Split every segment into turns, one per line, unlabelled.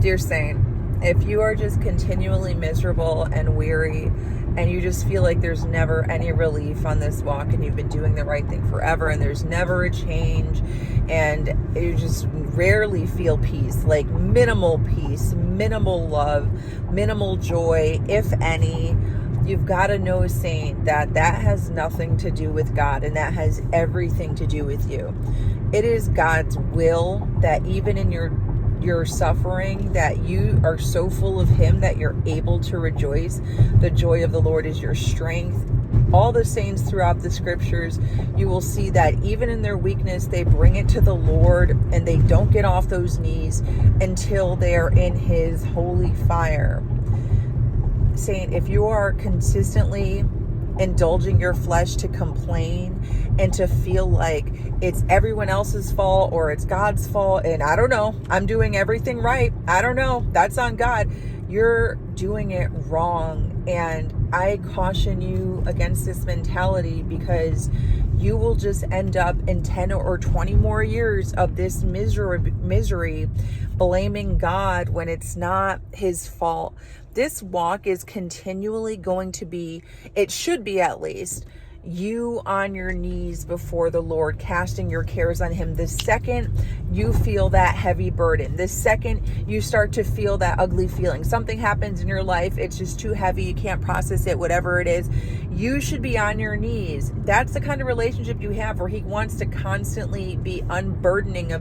Dear Saint, if you are just continually miserable and weary and you just feel like there's never any relief on this walk and you've been doing the right thing forever and there's never a change and you just rarely feel peace, like minimal peace, minimal love, minimal joy, if any, you've got to know, Saint, that has nothing to do with God and that has everything to do with you. It is God's will that even in your suffering, that you are so full of Him that you're able to rejoice. The joy of the Lord is your strength. All the saints throughout the scriptures, you will see that even in their weakness, they bring it to the Lord and they don't get off those knees until they're in His holy fire. Saint, if you are consistently indulging your flesh to complain and to feel like it's everyone else's fault or it's God's fault, and I don't know, I'm doing everything right, I don't know, that's on God, you're doing it wrong. And I caution you against this mentality, because you will just end up in 10 or 20 more years of this misery blaming God when it's not His fault. This walk is continually going to be, it should be at least, you on your knees before the Lord, casting your cares on Him. The second you feel that heavy burden, the second you start to feel that ugly feeling, something happens in your life, it's just too heavy, you can't process it, whatever it is, you should be on your knees. That's the kind of relationship you have, where He wants to constantly be unburdening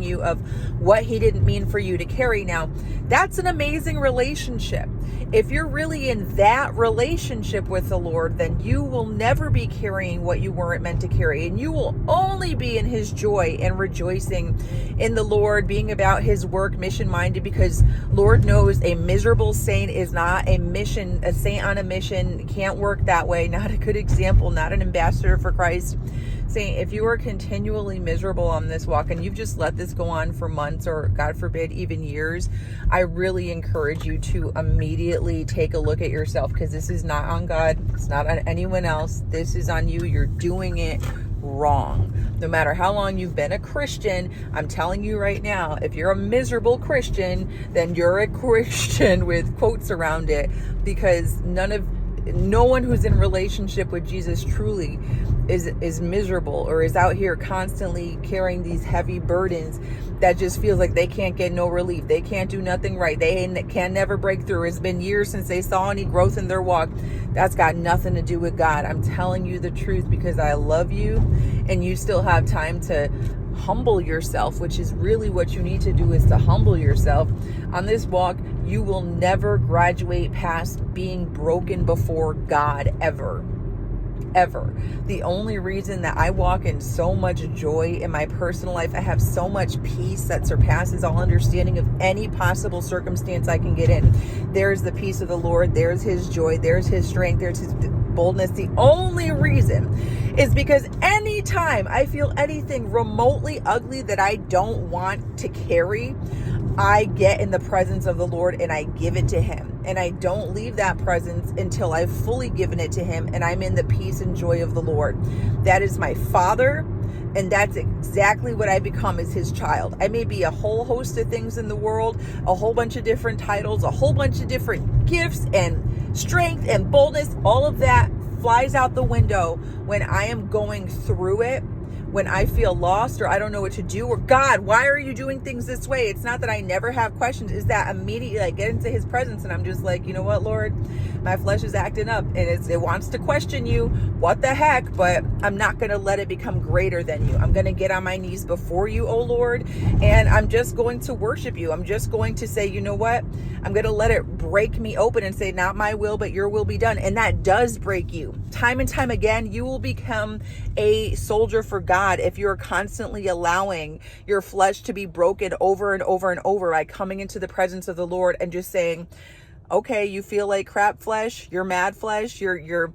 you of what He didn't mean for you to carry. Now, that's an amazing relationship. If you're really in that relationship with the Lord, then you will never be carrying what you weren't meant to carry, and you will only be in His joy and rejoicing in the Lord, being about His work, mission-minded, because Lord knows a miserable saint is not a saint on a mission, can't work that way, not a good example, not an ambassador for Christ. Saint, if you are continually miserable on this walk and you've just let this go on for months or, God forbid, even years, I really encourage you to immediately take a look at yourself, because this is not on God. It's not on anyone else. This is on you. You're doing it wrong. No matter how long you've been a Christian, I'm telling you right now, if you're a miserable Christian, then you're a Christian with quotes around it, because no one who's in relationship with Jesus truly is miserable or is out here constantly carrying these heavy burdens that just feels like they can't get no relief. They can't do nothing right. They can never break through. It's been years since they saw any growth in their walk. That's got nothing to do with God. I'm telling you the truth because I love you, and you still have time to humble yourself, which is really what you need to do, is to humble yourself. On this walk, you will never graduate past being broken before God, ever. The only reason that I walk in so much joy in my personal life, I have so much peace that surpasses all understanding of any possible circumstance I can get in. There's the peace of the Lord, there's His joy, there's His strength, there's His boldness. The only reason is because anytime I feel anything remotely ugly that I don't want to carry, I get in the presence of the Lord and I give it to Him. And I don't leave that presence until I've fully given it to Him and I'm in the peace and joy of the Lord. That is my Father, and that's exactly what I become as His child. I may be a whole host of things in the world, a whole bunch of different titles, a whole bunch of different gifts and strength and boldness. All of that flies out the window when I am going through it. When I feel lost or I don't know what to do, or God, why are you doing things this way? It's not that I never have questions. It's that immediately I get into His presence and I'm just like, you know what, Lord, my flesh is acting up and it wants to question you. What the heck? But I'm not going to let it become greater than you. I'm going to get on my knees before you, oh Lord, and I'm just going to worship you. I'm just going to say, you know what? I'm going to let it break me open and say, not my will, but your will be done. And that does break you. Time and time again, you will become a soldier for God if you're constantly allowing your flesh to be broken over and over and over by coming into the presence of the Lord and just saying, okay, you feel like crap flesh, you're mad flesh, you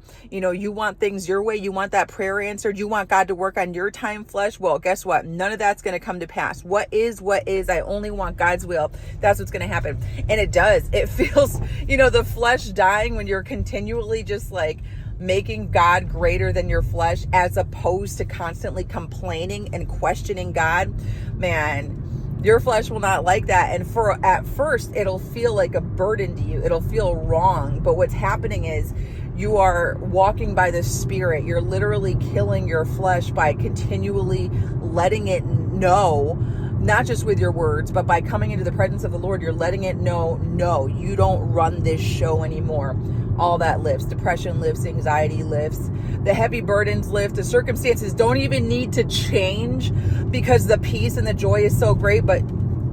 want things your way, you want that prayer answered, you want God to work on your time flesh. Well, guess what? None of that's going to come to pass. What is, I only want God's will. That's what's going to happen. And it does. It feels, the flesh dying when you're continually just like making God greater than your flesh, as opposed to constantly complaining and questioning God. Man, Your flesh will not like that. And at first, it'll feel like a burden to you. It'll feel wrong. But what's happening is you are walking by the Spirit. You're literally killing your flesh by continually letting it know, not just with your words, but by coming into the presence of the Lord, you're letting it know, no, you don't run this show anymore. All that lifts. Depression lifts. Anxiety lifts. The heavy burdens lift. The circumstances don't even need to change because the peace and the joy is so great, but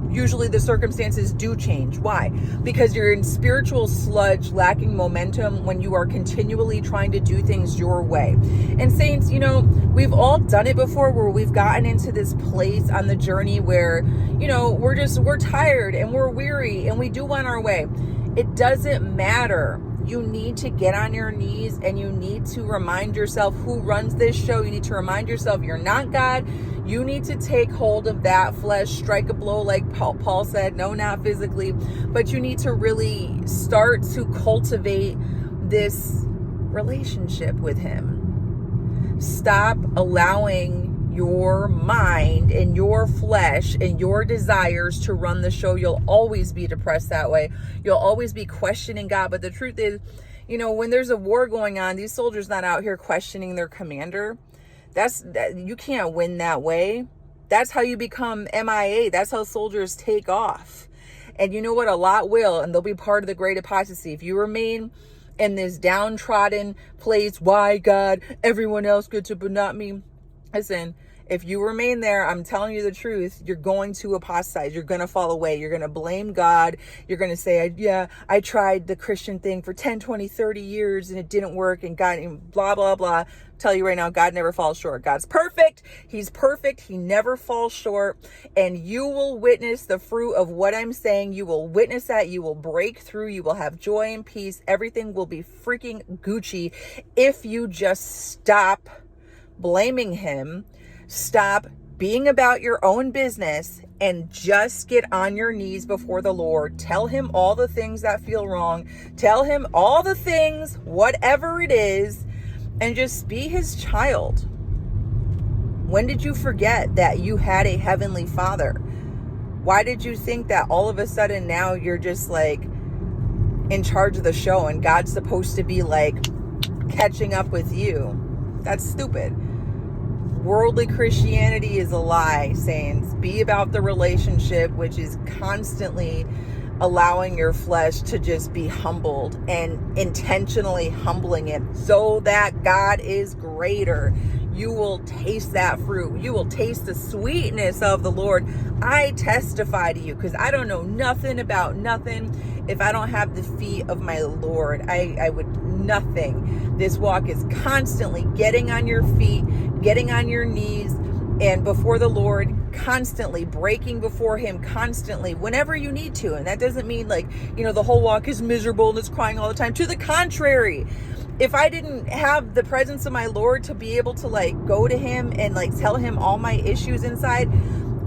usually the circumstances do change. Why? Because you're in spiritual sludge, lacking momentum when you are continually trying to do things your way. And saints, we've all done it before, where we've gotten into this place on the journey where, we're tired and we're weary and we do want our way. It doesn't matter. You need to get on your knees and you need to remind yourself who runs this show. You need to remind yourself you're not God. You need to take hold of that flesh, strike a blow like Paul said, no, not physically, but you need to really start to cultivate this relationship with him. Stop allowing your mind and your flesh and your desires to run the show. You'll always be depressed that way. You'll always be questioning God. But the truth is, when there's a war going on, these soldiers not out here questioning their commander. You can't win that way. That's how you become MIA. That's how soldiers take off. And you know what? A lot will, and they'll be part of the great apostasy. If you remain in this downtrodden place, why God, everyone else gets it, but not me. Listen, if you remain there, I'm telling you the truth, you're going to apostatize. You're going to fall away. You're going to blame God. You're going to say, I tried the Christian thing for 10, 20, 30 years and it didn't work. And God, blah, blah, blah. Tell you right now, God never falls short. God's perfect. He's perfect. He never falls short. And you will witness the fruit of what I'm saying. You will witness that. You will break through. You will have joy and peace. Everything will be freaking Gucci if you just stop blaming him, stop being about your own business, and just get on your knees before the Lord. Tell him all the things that feel wrong. Tell him all the things, whatever it is, and just be his child. When did you forget that you had a heavenly Father? Why did you think that all of a sudden now you're just like in charge of the show and God's supposed to be like catching up with you? That's stupid. Worldly Christianity is a lie, saints. Be about the relationship, which is constantly allowing your flesh to just be humbled and intentionally humbling it so that God is greater. You will taste that fruit. You will taste the sweetness of the Lord. I testify to you because I don't know nothing about nothing. If I don't have the feet of my Lord, I would nothing. This walk is constantly getting on your feet, getting on your knees and before the Lord, constantly breaking before him, constantly, whenever you need to. And that doesn't mean like, the whole walk is miserable and it's crying all the time. To the contrary, if I didn't have the presence of my Lord to be able to like go to him and like tell him all my issues inside,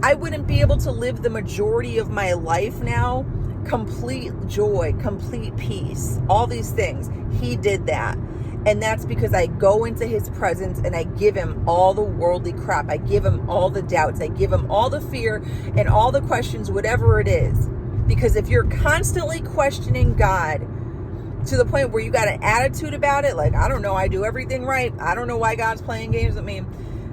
I wouldn't be able to live the majority of my life now. Complete joy, complete peace, all these things. He did that. And that's because I go into his presence and I give him all the worldly crap. I give him all the doubts. I give him all the fear and all the questions, whatever it is. Because if you're constantly questioning God to the point where you got an attitude about it, like, I don't know, I do everything right. I don't know why God's playing games with me.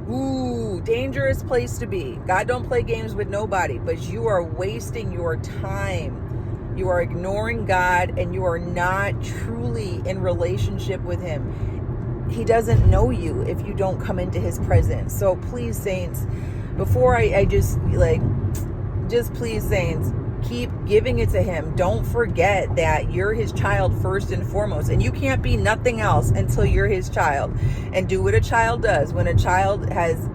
Ooh, dangerous place to be. God don't play games with nobody, but you are wasting your time. You are ignoring God and you are not truly in relationship with him. He doesn't know you if you don't come into his presence. So please, saints, before I just please, saints, keep giving it to him. Don't forget that you're his child first and foremost, and you can't be nothing else until you're his child. And do what a child does. When a child has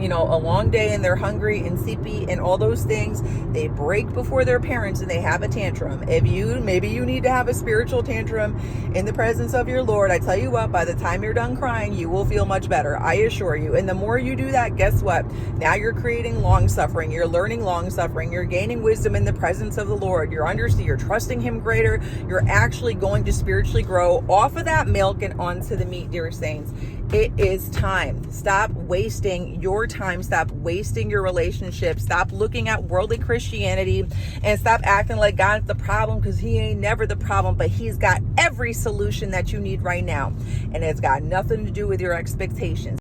a long day and they're hungry and sleepy and all those things, they break before their parents and they have a tantrum. Maybe you need to have a spiritual tantrum in the presence of your Lord. I tell you what, by the time you're done crying, you will feel much better. I assure you. And the more you do that, guess what? Now you're creating long suffering. You're learning long suffering. You're gaining wisdom in the presence of the Lord. You're trusting him greater. You're actually going to spiritually grow off of that milk and onto the meat, dear saints. It is time. Stop wasting your time. Stop wasting your relationship. Stop looking at worldly Christianity and stop acting like God's the problem, because he ain't never the problem, but he's got every solution that you need right now. And it's got nothing to do with your expectations.